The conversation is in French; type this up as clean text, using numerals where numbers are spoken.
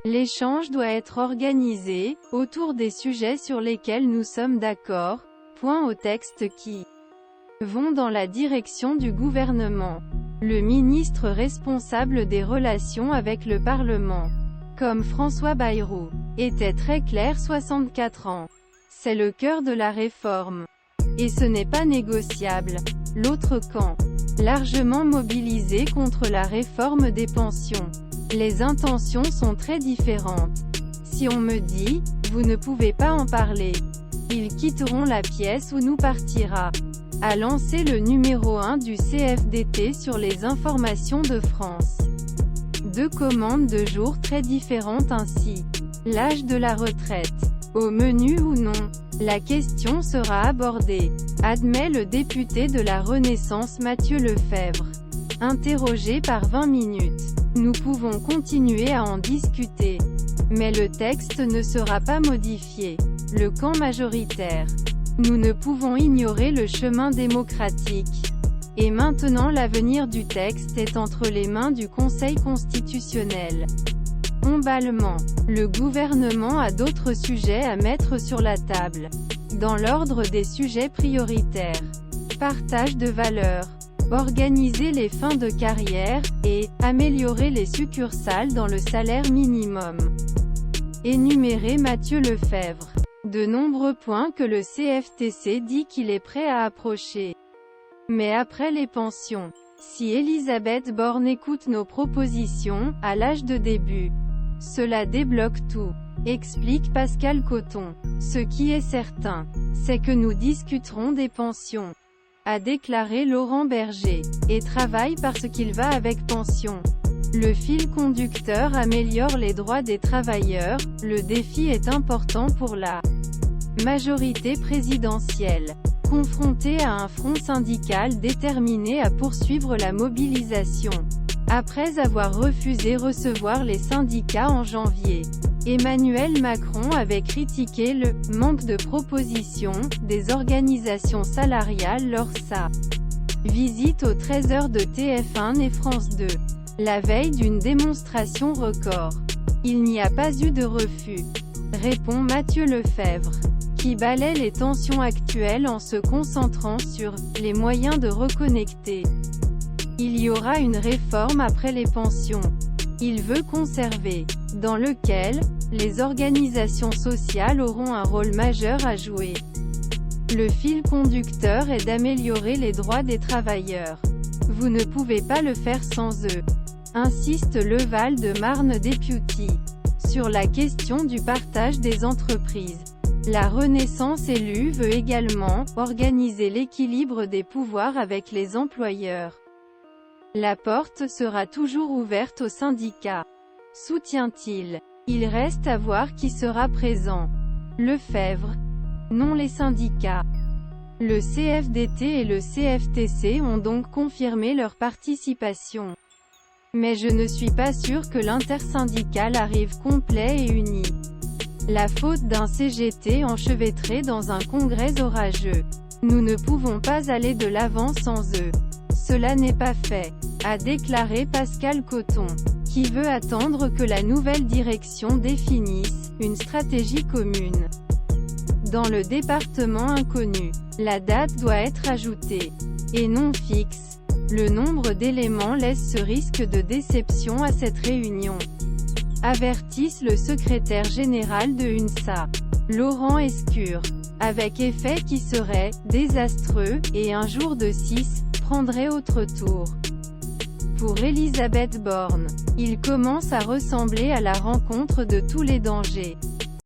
L'échange doit être organisé, autour des sujets sur lesquels nous sommes d'accord, point aux textes qui vont dans la direction du gouvernement. Le ministre responsable des relations avec le Parlement, comme François Bayrou, était très clair 64 ans. C'est le cœur de la réforme. Et ce n'est pas négociable. L'autre camp, largement mobilisé contre la réforme des pensions. Les intentions sont très différentes. Si on me dit, vous ne pouvez pas en parler, ils quitteront la pièce ou nous partira, a lancé le numéro 1 du CFDT sur les informations de France. Deux commandes de jour très différentes ainsi. L'âge de la retraite. Au menu ou non, la question sera abordée, admet le député de la Renaissance Mathieu Lefèvre. Interrogé par 20 minutes. Nous pouvons continuer à en discuter. Mais le texte ne sera pas modifié. Le camp majoritaire. Nous ne pouvons ignorer le chemin démocratique. Et maintenant l'avenir du texte est entre les mains du Conseil constitutionnel. Emballement. Le gouvernement a d'autres sujets à mettre sur la table. Dans l'ordre des sujets prioritaires. Partage de valeurs. Organiser les fins de carrière, et améliorer les succursales dans le salaire minimum. Énumérer Mathieu Lefèvre. De nombreux points que le CFTC dit qu'il est prêt à approcher. Mais après les pensions, si Elisabeth Borne écoute nos propositions, à l'âge de début, cela débloque tout, explique Pascal Cotton. Ce qui est certain, c'est que nous discuterons des pensions, a déclaré Laurent Berger, et travaille parce qu'il va avec pension. Le fil conducteur améliore les droits des travailleurs, le défi est important pour la majorité présidentielle. Confronté à un front syndical déterminé à poursuivre la mobilisation. Après avoir refusé recevoir les syndicats en janvier, Emmanuel Macron avait critiqué le « manque de propositions » des organisations salariales lors sa visite aux 13h de TF1 et France 2. La veille d'une démonstration record. Il n'y a pas eu de refus, répond Mathieu Lefèvre, qui balaie les tensions actuelles en se concentrant sur « les moyens de reconnecter ». Il y aura une réforme après les pensions. Il veut conserver, dans lequel les organisations sociales auront un rôle majeur à jouer. Le fil conducteur est d'améliorer les droits des travailleurs. Vous ne pouvez pas le faire sans eux, insiste le Val-de-Marne député, sur la question du partage des entreprises. La Renaissance élue veut également organiser l'équilibre des pouvoirs avec les employeurs. La porte sera toujours ouverte aux syndicats, soutient-il. Il reste à voir qui sera présent. Lefèvre. Non, les syndicats. Le CFDT et le CFTC ont donc confirmé leur participation. Mais je ne suis pas sûr que l'intersyndicale arrive complet et uni. La faute d'un CGT enchevêtré dans un congrès orageux. Nous ne pouvons pas aller de l'avant sans eux. Cela n'est pas fait, a déclaré Pascal Cotton, qui veut attendre que la nouvelle direction définisse une stratégie commune. Dans le département inconnu, la date doit être ajoutée, et non fixe. Le nombre d'éléments laisse ce risque de déception à cette réunion, avertisse le secrétaire général de UNSA, Laurent Escure, avec effet qui serait désastreux, et un jour de 6 prendrait autre tour. Pour Elisabeth Borne, il commence à ressembler à la rencontre de tous les dangers.